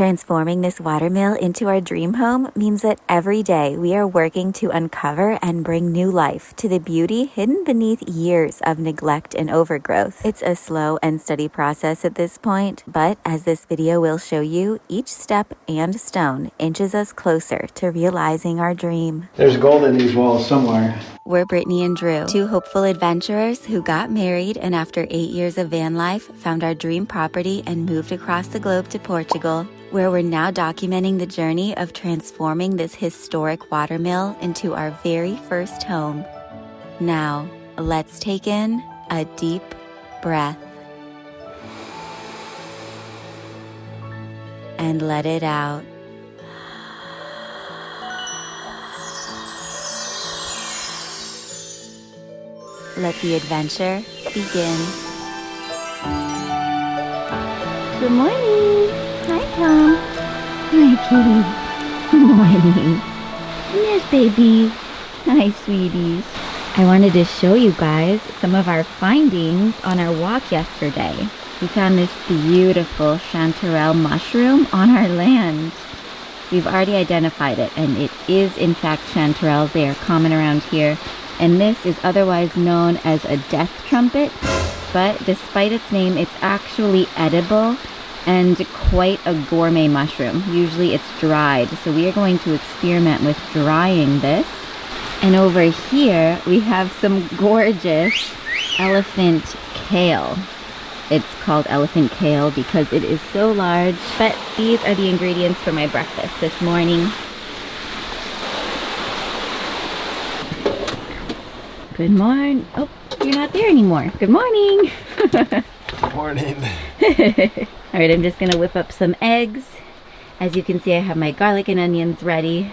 Transforming this watermill into our dream home means that every day we are working to uncover and bring new life to the beauty hidden beneath years of neglect and overgrowth. It's a slow and steady process at this point, but as this video will show you, each step and stone inches us closer to realizing our dream. There's gold in these walls somewhere. We're Brittany and Drew, two hopeful adventurers who got married and after 8 years of van life, found our dream property and moved across the globe to Portugal, where we're now documenting the journey of transforming this historic watermill into our very first home. Now, let's take in a deep breath and let it out. Let the adventure begin. Good morning. Hi, Tom. Hi, kitty. Good morning. Yes, baby. Hi, sweeties. I wanted to show you guys some of our findings on our walk yesterday. We found this beautiful chanterelle mushroom on our land. We've already identified it, and it is in fact chanterelles. They are common around here. And this is otherwise known as a death trumpet, but despite its name, it's actually edible and quite a gourmet mushroom. Usually it's dried, so we are going to experiment with drying this. And over here, we have some gorgeous elephant kale. It's called elephant kale because it is so large, but these are the ingredients for my breakfast this morning. Good morning. Oh, you're not there anymore. Good morning. Good morning. All right, I'm just gonna whip up some eggs. As you can see, I have my garlic and onions ready.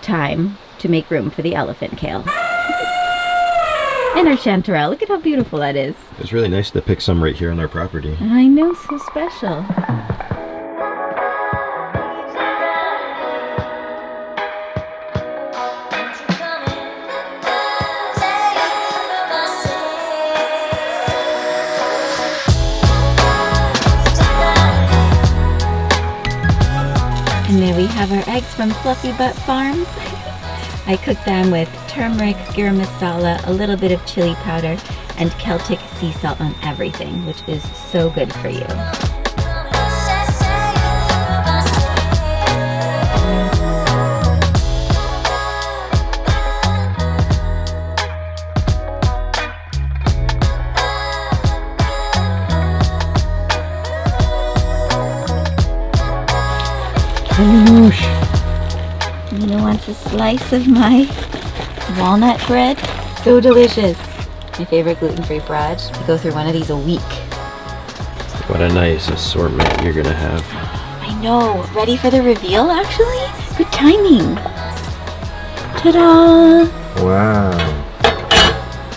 Time to make room for the elephant kale. And our chanterelle. Look at how beautiful that is. It's really nice to pick some right here on our property. I know, so special. And there we have our eggs from Fluffy Butt Farms. I cooked them with turmeric, garam masala, a little bit of chili powder, and Celtic sea salt on everything, which is so good for you. Nina wants a slice of my walnut bread. So delicious. My favorite gluten-free bread. We go through one of these a week. What a nice assortment you're gonna have. I know. Ready for the reveal, actually? Good timing. Ta-da! Wow.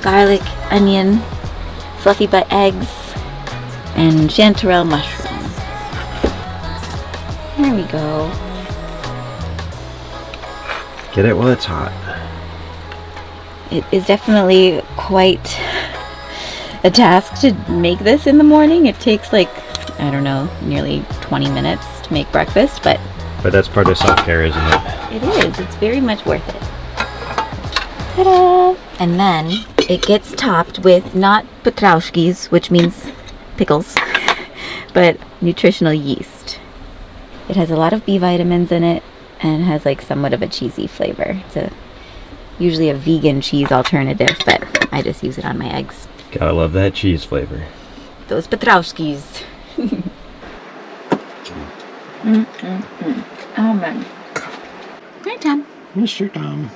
Garlic, onion, fluffy butt eggs, and chanterelle mushroom. There we go. Get it while it's hot. It is definitely quite a task to make this in the morning. It takes like, I don't know, nearly 20 minutes to make breakfast, but that's part of self-care, isn't it? it is. It's very much worth it. Ta-da! And then it gets topped with not petrauskis, which means pickles, but nutritional yeast. It has a lot of B vitamins in it and has like somewhat of a cheesy flavor. It's usually a vegan cheese alternative, but I just use it on my eggs. Gotta love that cheese flavor. Those petrauskis. Oh man. Hi, Tom. Mr. Tom.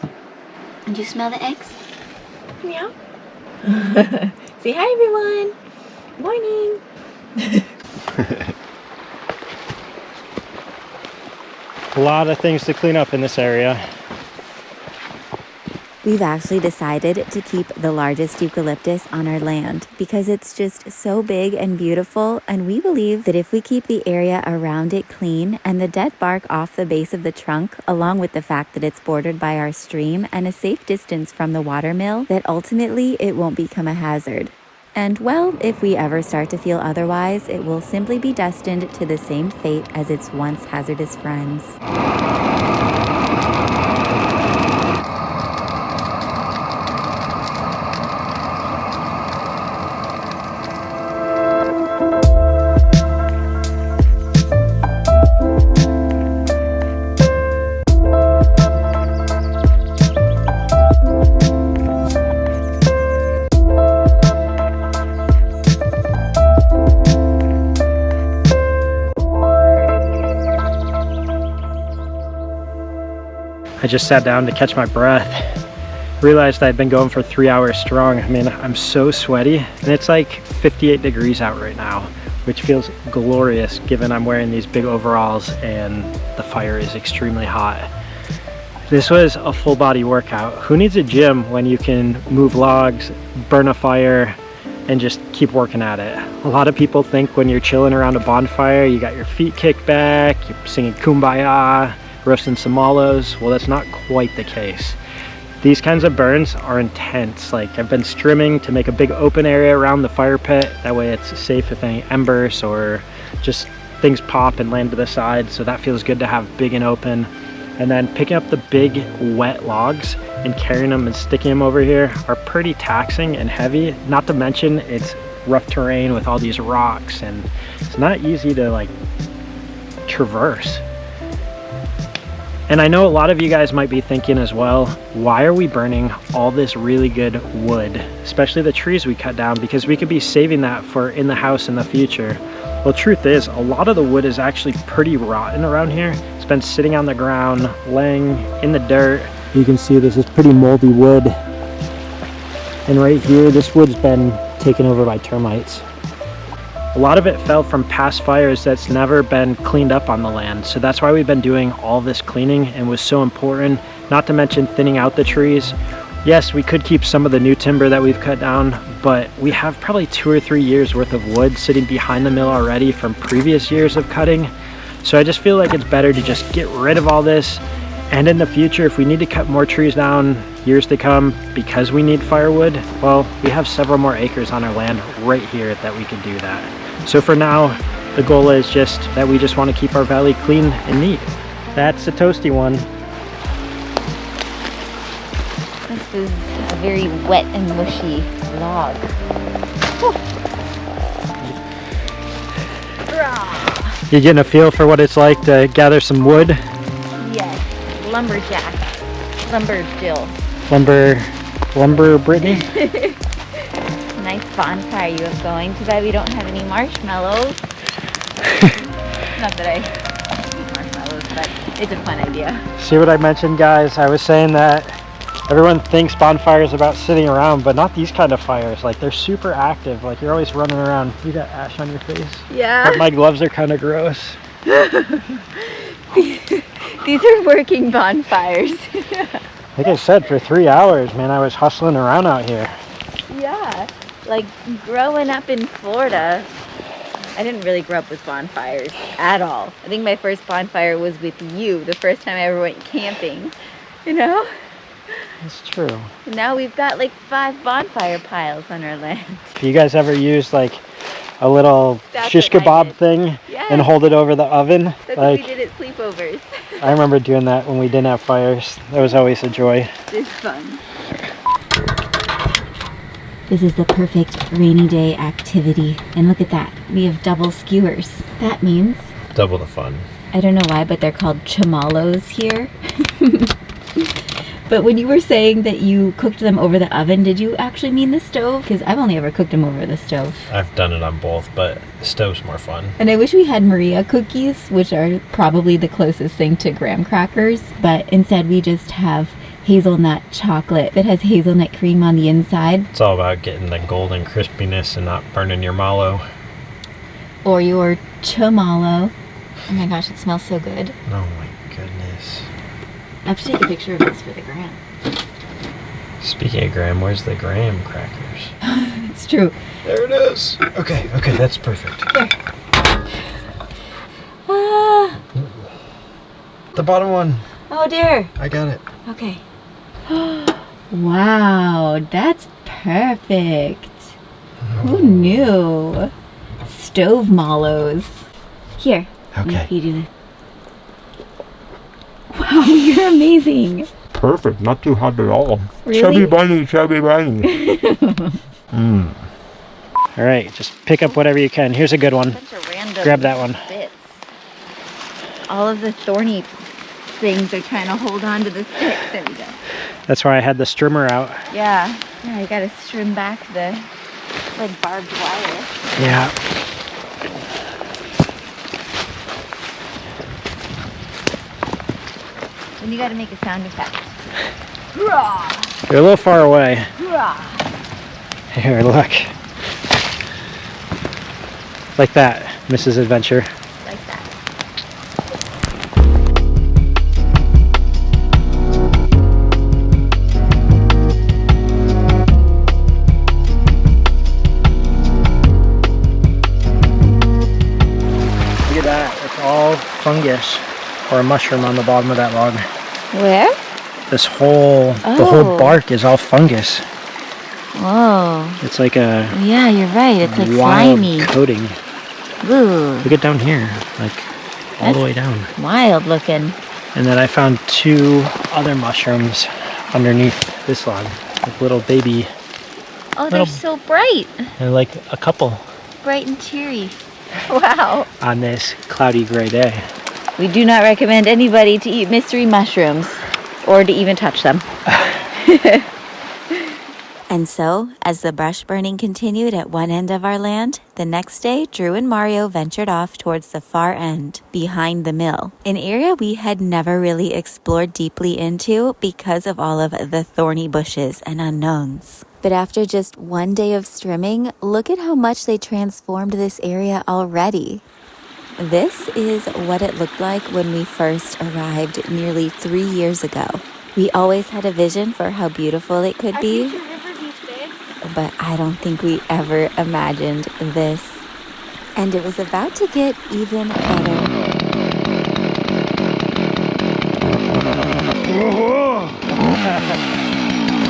Did you smell the eggs? Yeah. Say hi, everyone. Morning. A lot of things to clean up in this area. We've actually decided to keep the largest eucalyptus on our land because it's just so big and beautiful, and we believe that if we keep the area around it clean and the dead bark off the base of the trunk, along with the fact that it's bordered by our stream and a safe distance from the watermill, that ultimately it won't become a hazard. And well, if we ever start to feel otherwise, it will simply be destined to the same fate as its once hazardous friends. I just sat down to catch my breath. Realized I'd been going for 3 hours strong. I mean, I'm so sweaty, and it's like 58 degrees out right now, which feels glorious given I'm wearing these big overalls and the fire is extremely hot. This was a full body workout. Who needs a gym when you can move logs, burn a fire, and just keep working at it? A lot of people think when you're chilling around a bonfire, you got your feet kicked back, you're singing Kumbaya, roasting some mallows. Well, that's not quite the case. These kinds of burns are intense. Like, I've been strimming to make a big open area around the fire pit. That way it's safe if any embers or just things pop and land to the side. So that feels good to have big and open. And then picking up the big wet logs and carrying them and sticking them over here are pretty taxing and heavy. Not to mention it's rough terrain with all these rocks, and it's not easy to like traverse. And I know a lot of you guys might be thinking as well, why are we burning all this really good wood, especially the trees we cut down, because we could be saving that for in the house in the future. Well, truth is, a lot of the wood is actually pretty rotten around here. It's been sitting on the ground, laying in the dirt. You can see this is pretty moldy wood. And right here, this wood's been taken over by termites. A lot of it fell from past fires that's never been cleaned up on the land. So that's why we've been doing all this cleaning and was so important, not to mention thinning out the trees. Yes, we could keep some of the new timber that we've cut down, but we have probably 2 or 3 years worth of wood sitting behind the mill already from previous years of cutting. So I just feel like it's better to just get rid of all this. And in the future, if we need to cut more trees down years to come because we need firewood, well, we have several more acres on our land right here that we can do that. So for now, the goal is just that we just want to keep our valley clean and neat. That's the toasty one. This is a very wet and mushy log. You getting a feel for what it's like to gather some wood? Yes, lumberjack, lumber Jill. Lumber Brittany? Nice bonfire you have going. Too bad we don't have any marshmallows. Not that I eat marshmallows, but it's a fun idea. See what I mentioned, guys? I was saying that everyone thinks bonfires about sitting around, but not these kind of fires. Like, they're super active. Like, you're always running around. You got ash on your face? Yeah. But my gloves are kind of gross. These are working bonfires. Like I said, for 3 hours, man, I was hustling around out here. Yeah. Like, growing up in Florida, I didn't really grow up with bonfires at all. I think my first bonfire was with you, the first time I ever went camping, you know? That's true. And now we've got like 5 bonfire piles on our land. Have you guys ever used like a little shish kebab thing and hold it over the oven? That's like, what we did at sleepovers. I remember doing that when we didn't have fires. That was always a joy. It's fun. This is the perfect rainy day activity. And look at that, we have double skewers. That means, Double the fun. I don't know why, but they're called chamallows here. But when you were saying that you cooked them over the oven, did you actually mean the stove? Because I've only ever cooked them over the stove. I've done it on both, but the stove's more fun. And I wish we had Maria cookies, which are probably the closest thing to graham crackers. But instead we just have hazelnut chocolate that has hazelnut cream on the inside. It's all about getting the golden crispiness and not burning your mallow. Or your chamallow. Oh my gosh, it smells so good. Oh my goodness. I have to take a picture of this for the gram. Speaking of graham, where's the graham crackers? It's true. There it is. Okay, that's perfect. Ah, The bottom one. oh dear. I got it. Okay. Wow, that's perfect. Who knew? Stove mallows. Here. Okay. You do this. Wow, you're amazing. Perfect, not too hot at all. Really? Chubby bunny, chubby bunny. All right, just pick up whatever you can. Here's a good one. Bunch of random Grab that one. bits. All of the thorny things are trying to hold on to the stick. There we go. That's why I had the strimmer out. Yeah. Yeah, I gotta trim back the like barbed wire. Yeah. Then you gotta make a sound effect. You're a little far away. Here, look. Like that, Mrs. Adventure. Like that. Look at that. It's all fungus or a mushroom on the bottom of that log. Where? This whole, the Oh. whole bark is all fungus. Whoa. It's like a Yeah, you're right. It's like wild slimy. coating. Ooh. Look at down here, like all the That's- way down. Wild looking. And then I found 2 other mushrooms underneath this log, like little baby, Oh, they're Little- so bright. and like a couple Bright and cheery. Wow. on this cloudy gray day. We do not recommend anybody to eat mystery mushrooms or to even touch them. And so, as the brush burning continued at one end of our land, the next day, Drew and Mario ventured off towards the far end, behind the mill, an area we had never really explored deeply into because of all of the thorny bushes and unknowns. But after just one day of strimming, look at how much they transformed this area already. This is what it looked like when we first arrived nearly 3 years ago. We always had a vision for how beautiful it could be, but I don't think we ever imagined this. And it was about to get even better.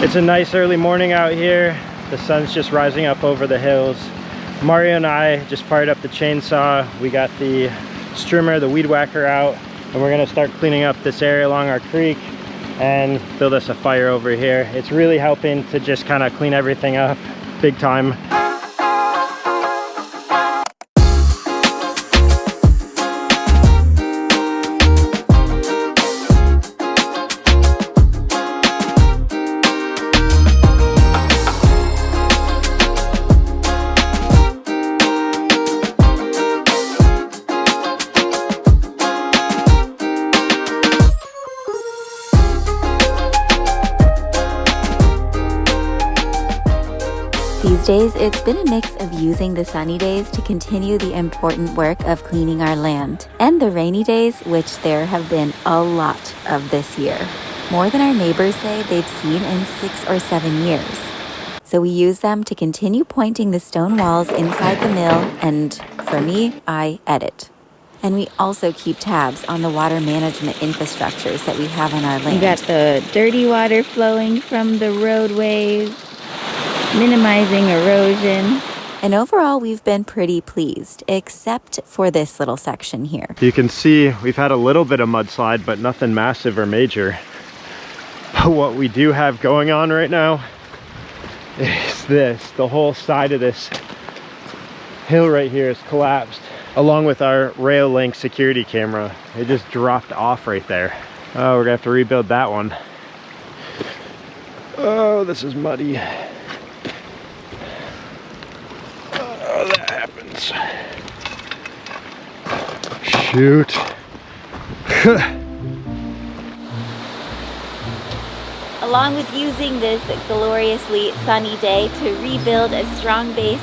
It's a nice early morning out here. The sun's just rising up over the hills. Mario and I just fired up the chainsaw. We got the strimmer, the weed whacker out, and we're gonna start cleaning up this area along our creek and build us a fire over here. It's really helping to just kind of clean everything up big time. These days, it's been a mix of using the sunny days to continue the important work of cleaning our land, and the rainy days, which there have been a lot of this year. More than our neighbors say they've seen in 6 or 7 years. So we use them to continue pointing the stone walls inside the mill, and for me, I edit. And we also keep tabs on the water management infrastructures that we have on our land. You got the dirty water flowing from the roadways, minimizing erosion. And overall, we've been pretty pleased, except for this little section here. You can see we've had a little bit of mudslide, but nothing massive or major. But what we do have going on right now is this. The whole side of this hill right here is collapsed, along with our rail link security camera. It just dropped off right there. Oh, we're gonna have to rebuild that one. Oh, this is muddy. Oh, that happens. Shoot. Along with using this gloriously sunny day to rebuild a strong base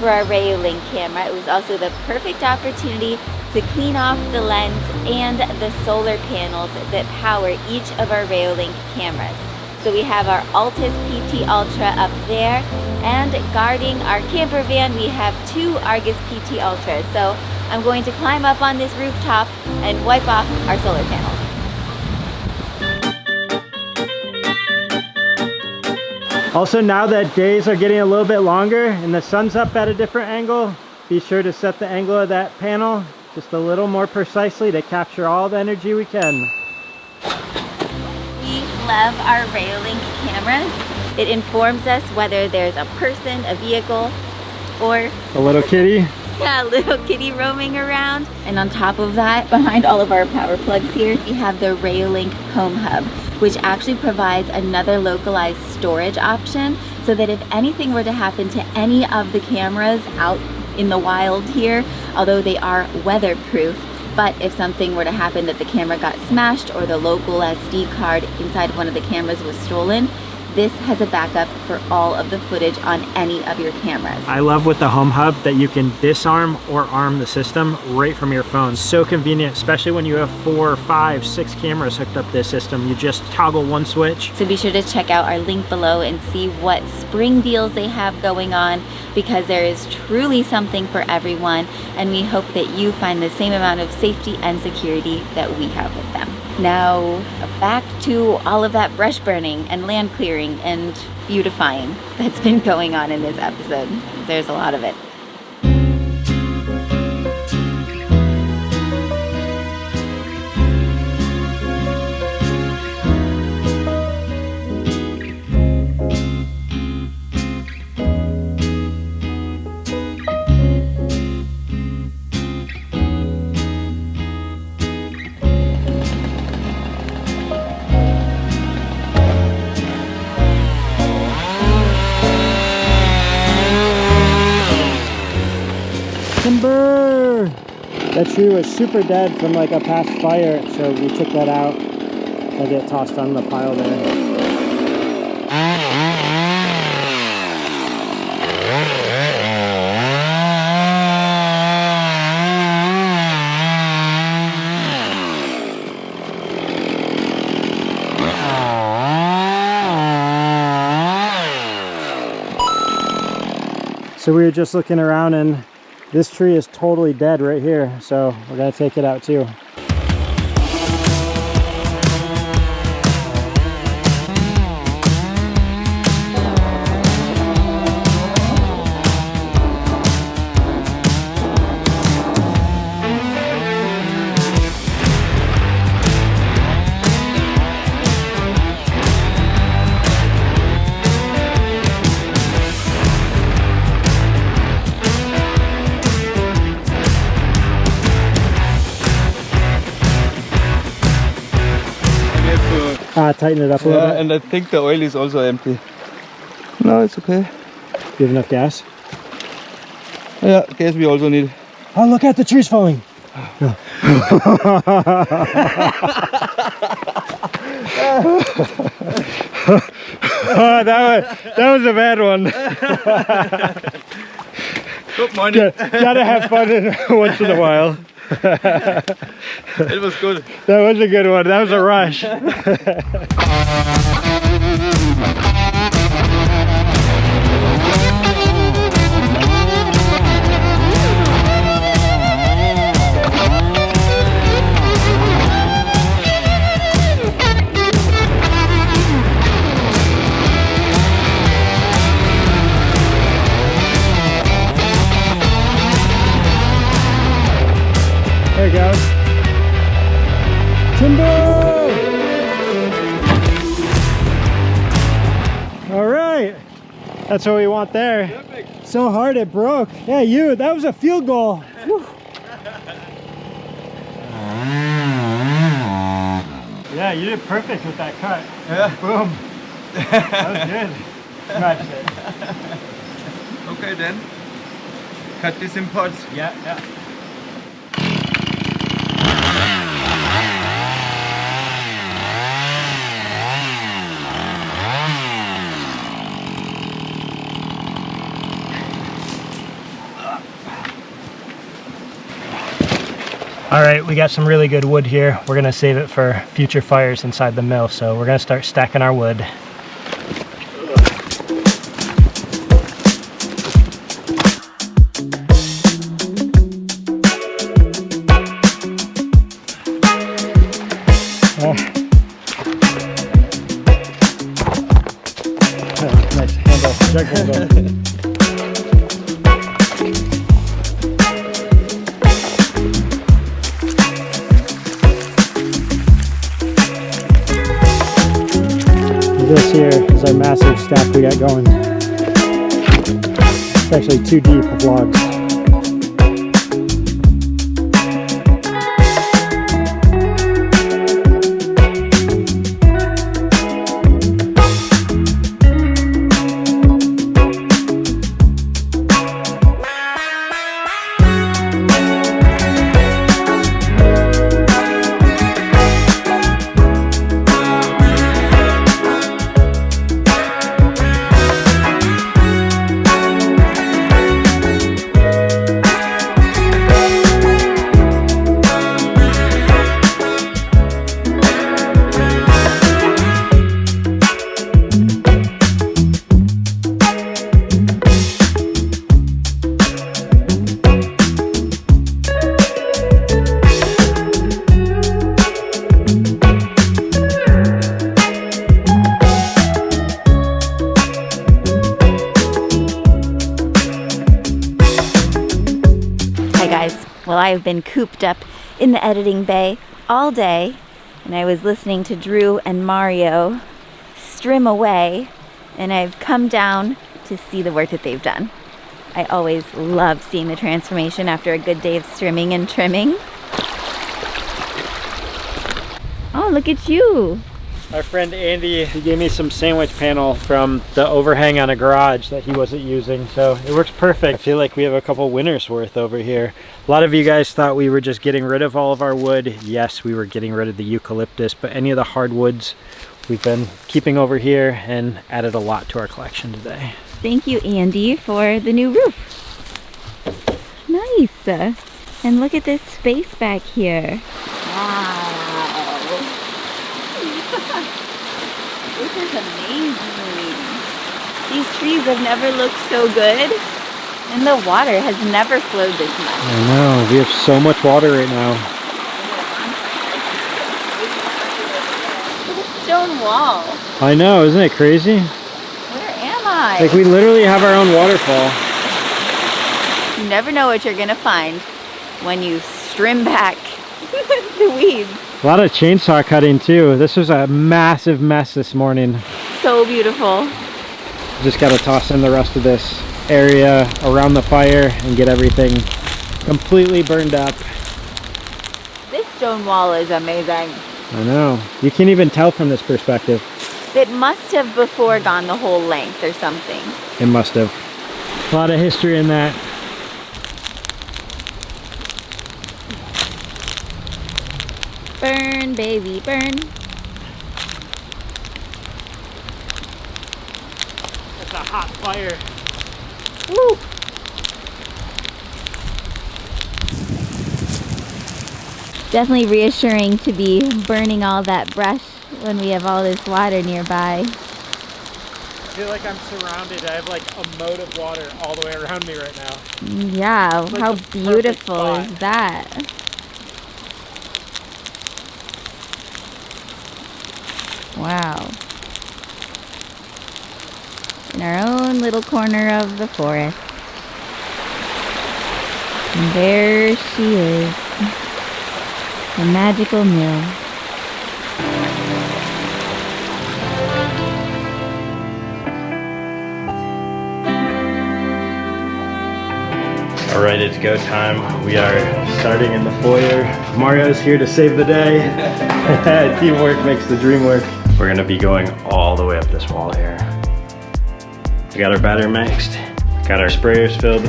for our Rayolink camera, it was also the perfect opportunity to clean off the lens and the solar panels that power each of our Rayolink cameras. So we have our Altus PT Ultra up there, and guarding our camper van we have 2 Argus PT Ultras. So I'm going to climb up on this rooftop and wipe off our solar panels. Also, now that days are getting a little bit longer and the sun's up at a different angle, be sure to set the angle of that panel just a little more precisely to capture all the energy we can. We love our Railink cameras. It informs us whether there's a person, a vehicle, or A little kitty. yeah, a little kitty roaming around. And on top of that, behind all of our power plugs here, we have the Railink Home Hub, which actually provides another localized storage option so that if anything were to happen to any of the cameras out in the wild here, although they are weatherproof, but if something were to happen that the camera got smashed or the local SD card inside one of the cameras was stolen, this has a backup for all of the footage on any of your cameras. I love with the Home Hub that you can disarm or arm the system right from your phone. So convenient, especially when you have 4, 5, 6 cameras hooked up to this system. You just toggle one switch. So be sure to check out our link below and see what spring deals they have going on, because there is truly something for everyone, and we hope that you find the same amount of safety and security that we have with them. Now back to all of that brush burning and land clearing and beautifying that's been going on in this episode. There's a lot of it. Timber! That tree was super dead from like a past fire, so we took that out and get tossed on the pile there. So we were just looking around and this tree is totally dead right here, so we're gonna take it out too. Tighten it up a little bit. And I think the oil is also empty. No, it's okay. You have enough gas? Yeah, gas we also need. Oh, look at the trees falling. Oh, that was a bad one. Good morning. Gotta have fun once in a while. It was good. That was a good one. That was a rush. There it goes. Timber! All right. That's what we want there. Perfect. So hard it broke. Yeah, that was a field goal. Whew. Yeah, you did perfect with that cut. Yeah. Boom. That was good. Smashed it. Okay then. Cut this in parts. Yeah. All right, we got some really good wood here. We're gonna save it for future fires inside the mill, so we're gonna start stacking our wood. Nice This here is our massive stack we got going. It's actually too deep of logs. Well, I've been cooped up in the editing bay all day, and I was listening to Drew and Mario strim away, and I've come down to see the work that they've done. I always love seeing the transformation after a good day of strimming and trimming. Oh, look at you. Our friend Andy, he gave me some sandwich panel from the overhang on a garage that he wasn't using, so it works perfect. I feel like we have a couple winters worth over here. A lot of you guys thought we were just getting rid of all of our wood. Yes, we were getting rid of the eucalyptus, but any of the hardwoods we've been keeping over here and added a lot to our collection today. Thank you, Andy, for the new roof. Nice. And look at this space back here. Wow. This is amazing. These trees have never looked so good, and the water has never flowed this much. I know, we have so much water right now. Look at the stone wall. I know, isn't it crazy? Where am I? Like, we literally have our own waterfall. You never know what you're gonna find when you trim back the weeds. A lot of chainsaw cutting too. This was a massive mess this morning. So beautiful. Just got to toss in the rest of this area around the fire and get everything completely burned up. This stone wall is amazing. I know. You can't even tell from this perspective. It must have before gone the whole length or something. It must have. A lot of history in that. Burn, baby, burn. It's a hot fire. Woo! Definitely reassuring to be burning all that brush when we have all this water nearby. I feel like I'm surrounded. I have like a moat of water all the way around me right now. Yeah, like how the beautiful perfect is that? Wow. In our own little corner of the forest. And there she is. The magical mill. All right, it's go time. We are starting in the foyer. Mario's here to save the day. Teamwork makes the dream work. We're gonna be going all the way up this wall here. We got our batter mixed, got our sprayers filled.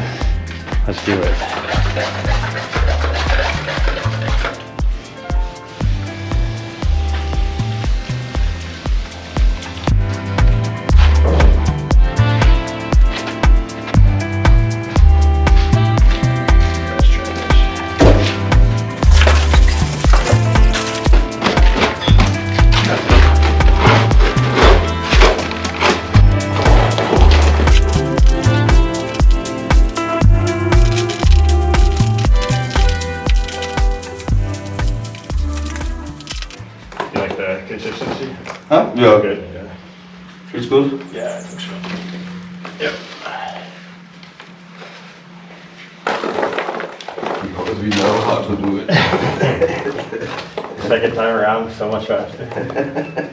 Let's do it. Huh? Yeah. Good. Yeah. It's good? Yeah, I think so. Because we know how to do it. Second time around, so much faster.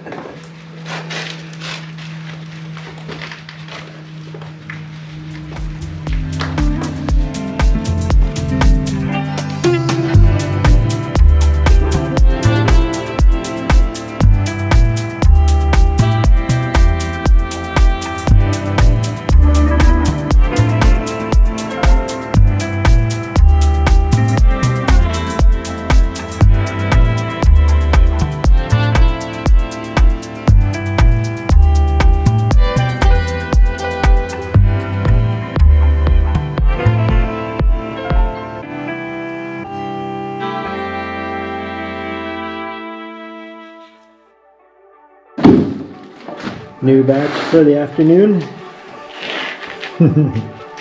New batch for the afternoon.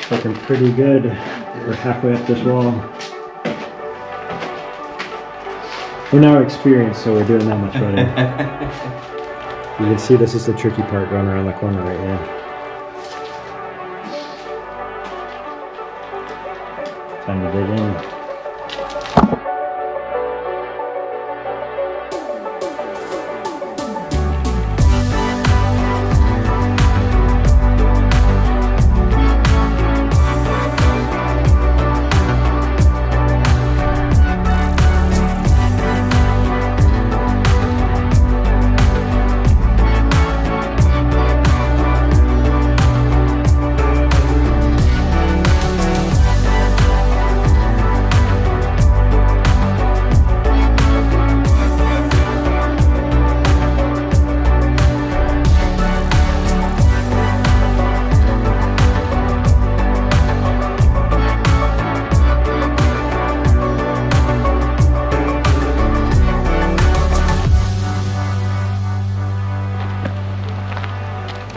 Looking pretty good. We're halfway up this wall. We're now experienced, so we're doing that much better. You can see this is the tricky part going around the corner right here. Time to dig in.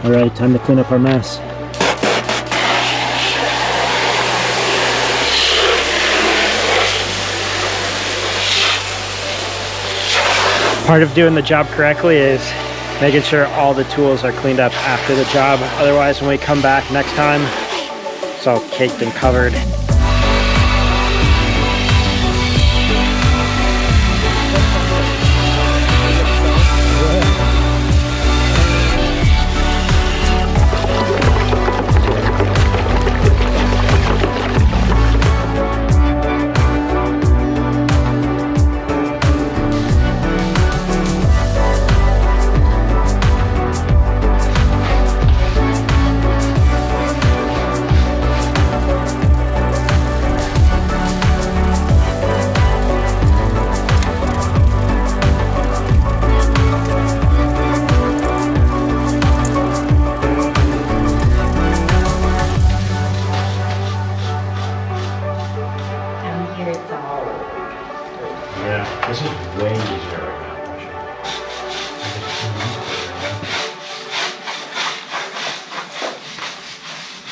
All right, time to clean up our mess. Part of doing the job correctly is making sure all the tools are cleaned up after the job. Otherwise, when we come back next time, it's all caked and covered. Yeah, this is way easier right now.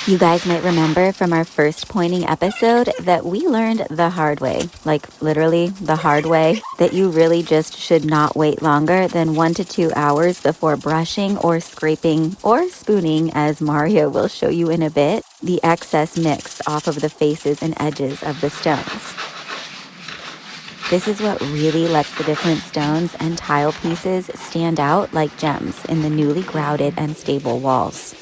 You guys might remember from our first pointing episode that we learned the hard way, like literally the hard way, that you really just should not wait longer than 1 to 2 hours before brushing or scraping or spooning, as Mario will show you in a bit, the excess mix off of the faces and edges of the stones. This is what really lets the different stones and tile pieces stand out like gems in the newly grouted and stable walls.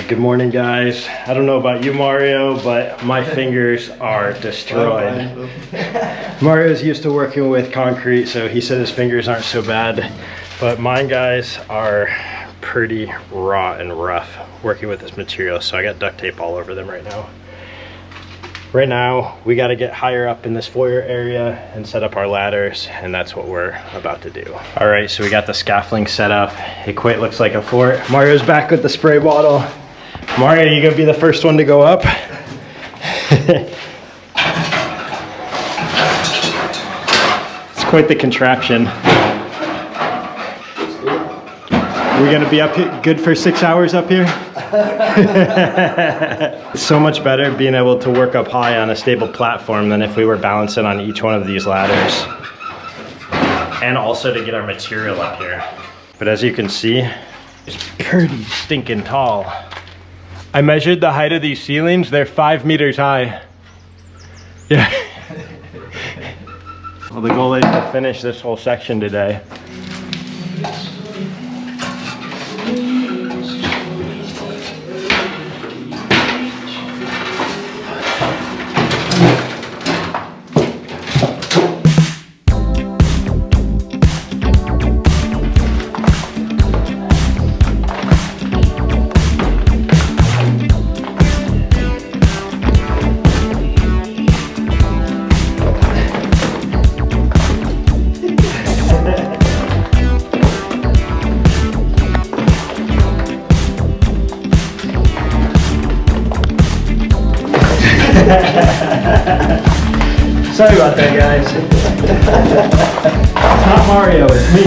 good morning guys. I don't know about you, Mario, but my fingers are destroyed. Mario's used to working with concrete, so he said his fingers aren't so bad, but mine, guys, are pretty raw and rough working with this material, so I got duct tape all over them right now. Right now, we got to get higher up in this foyer area and set up our ladders, and that's what we're about to do. All right, so we got the scaffolding set up. It quite looks like a fort. Mario's back with the spray bottle. Mario, you gonna be the first one to go up? It's quite the contraption. We're gonna be up here, good for 6 hours up here? It's so much better being able to work up high on a stable platform than if we were balancing on each one of these ladders. And also to get our material up here. But as you can see, it's pretty stinking tall. I measured the height of these ceilings, they're 5 meters high. Yeah. Well, the goal is to finish this whole section today. Sorry about that, guys. It's not Mario, it's me.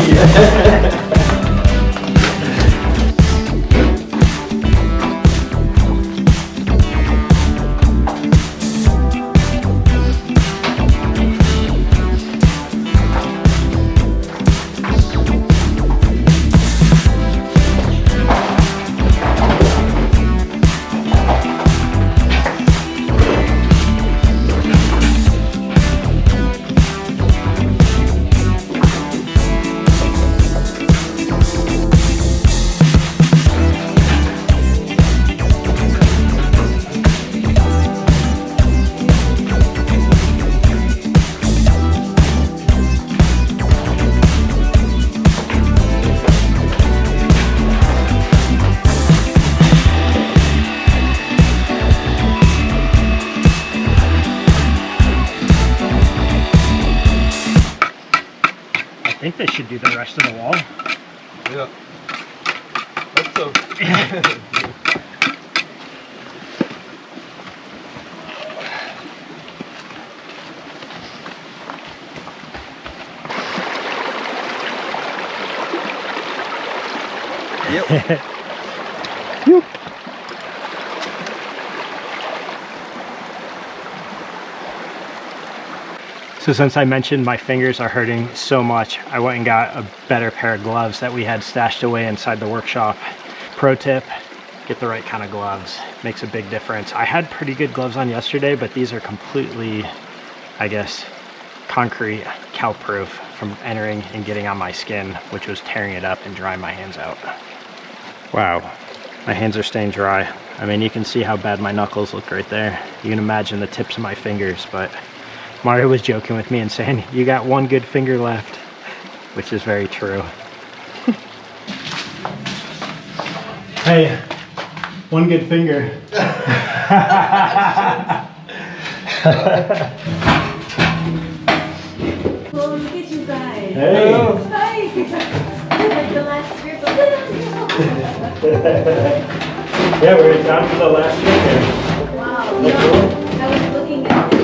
I think they should do the rest of the wall. Yeah. That's so. Yep. Yep. So since I mentioned my fingers are hurting so much, I went and got a better pair of gloves that we had stashed away inside the workshop. Pro tip, get the right kind of gloves. Makes a big difference. I had pretty good gloves on yesterday, but these are completely, I guess, concrete cow-proof from entering and getting on my skin, which was tearing it up and drying my hands out. Wow, my hands are staying dry. I mean, you can see how bad my knuckles look right there. You can imagine the tips of my fingers, but Mario was joking with me and saying, you got one good finger left, which is very true. Hey, one good finger. Well, look at you guys. Hey. Hi. Like the last strip of Yeah, we're down to the last finger. Wow. No, I was looking at it.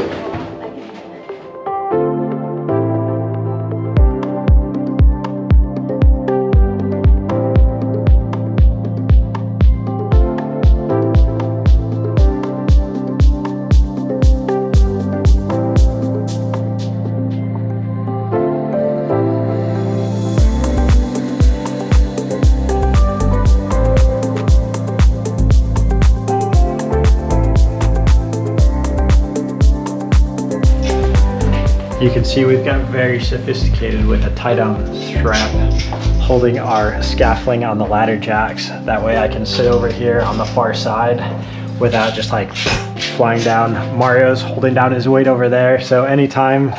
You can see we've got very sophisticated with a tie-down strap holding our scaffolding on the ladder jacks. That way I can sit over here on the far side without just like flying down. Mario's holding down his weight over there, so anytime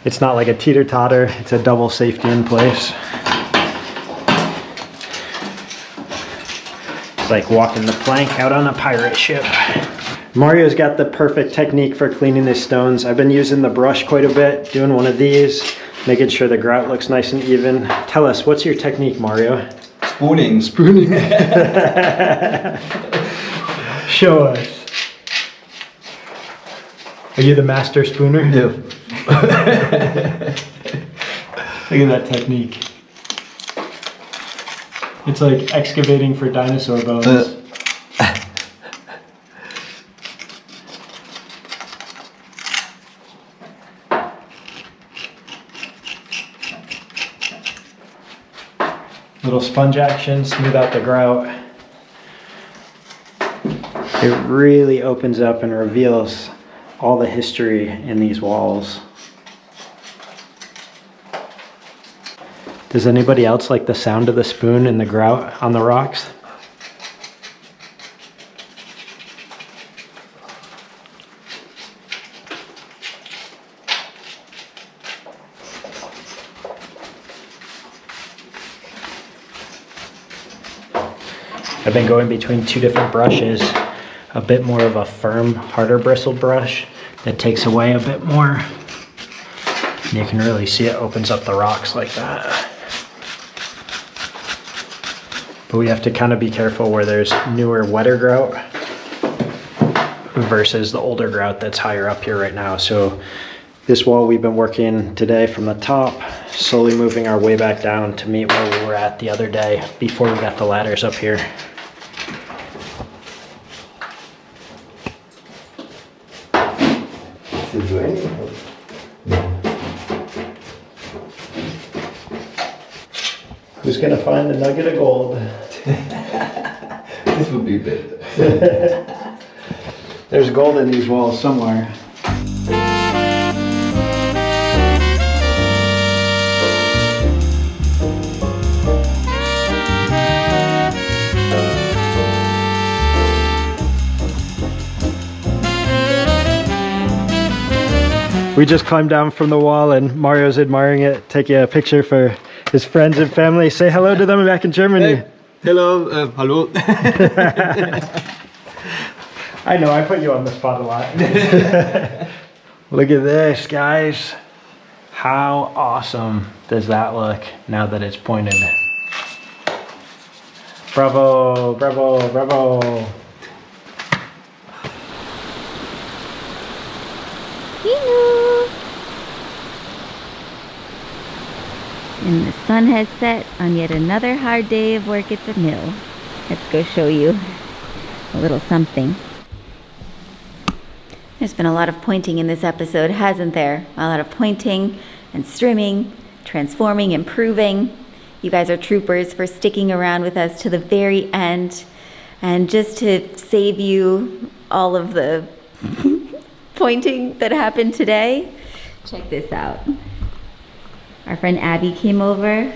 it's not like a teeter-totter, it's a double safety in place. It's like walking the plank out on a pirate ship. Mario's got the perfect technique for cleaning his stones. I've been using the brush quite a bit, doing one of these, making sure the grout looks nice and even. Tell us, what's your technique, Mario? Spooning. Show us. Are you the master spooner? Yeah. Look at that technique. It's like excavating for dinosaur bones. Little sponge action, smooth out the grout. It really opens up and reveals all the history in these walls. Does anybody else like the sound of the spoon and the grout on the rocks? I've been going between two different brushes, a bit more of a firm, harder bristle brush that takes away a bit more. And you can really see it opens up the rocks like that. But we have to kind of be careful where there's newer, wetter grout versus the older grout that's higher up here right now. So this wall we've been working today from the top, slowly moving our way back down to meet where we were at the other day before we got the ladders up here. Who's gonna find the nugget of gold? This would be better. There's gold in these walls somewhere. We just climbed down from the wall and Mario's admiring it, taking a picture for his friends and family. Say hello to them back in Germany. Hey. Hello, hello. I know, I put you on the spot a lot. Look at this, guys. How awesome does that look now that it's pointed? Bravo, bravo, bravo. And the sun has set on yet another hard day of work at the mill. Let's go show you a little something. There's been a lot of pointing in this episode, hasn't there? A lot of pointing and strimming, transforming, improving. You guys are troopers for sticking around with us to the very end. And just to save you all of the pointing that happened today, check this out. Our friend Abby came over,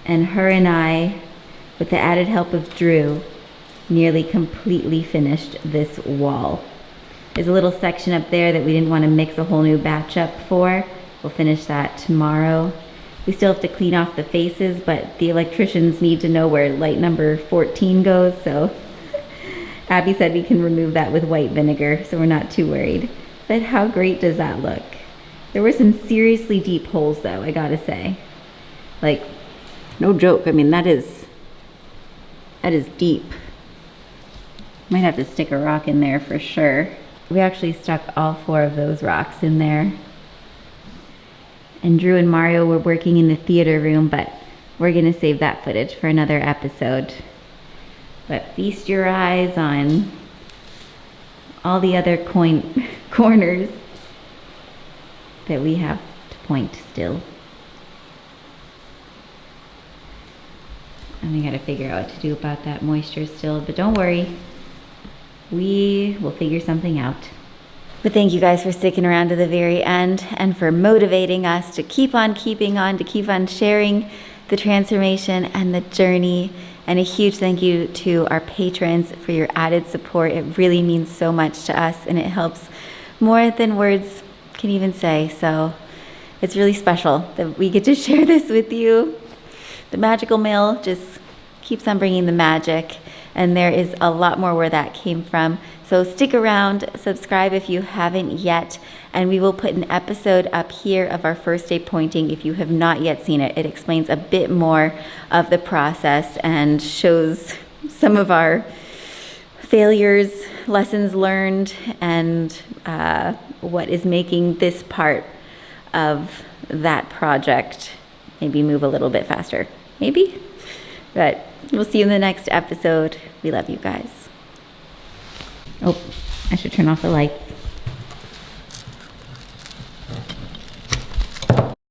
and her and I, with the added help of Drew, nearly completely finished this wall. There's a little section up there that we didn't want to mix a whole new batch up for. We'll finish that tomorrow. We still have to clean off the faces, but the electricians need to know where light number 14 goes, so Abby said we can remove that with white vinegar, so we're not too worried. But how great does that look? There were some seriously deep holes though, I gotta say. Like, no joke, I mean, that is deep. Might have to stick a rock in there for sure. We actually stuck all 4 of those rocks in there. And Drew and Mario were working in the theater room, but we're gonna save that footage for another episode. But feast your eyes on all the other corners that we have to point still. And we gotta figure out what to do about that moisture still, but don't worry, we will figure something out. But thank you guys for sticking around to the very end and for motivating us to keep on keeping on, to keep on sharing the transformation and the journey. And a huge thank you to our patrons for your added support. It really means so much to us, and it helps more than words can even say. So it's really special that we get to share this with you. The magical mail just keeps on bringing the magic, and there is a lot more where that came from. So stick around, subscribe if you haven't yet, and we will put an episode up here of our first day pointing if you have not yet seen it. It explains a bit more of the process and shows some of our failures, lessons learned, and what is making this part of that project maybe move a little bit faster. Maybe? But we'll see you in the next episode. We love you guys. Oh, I should turn off the lights.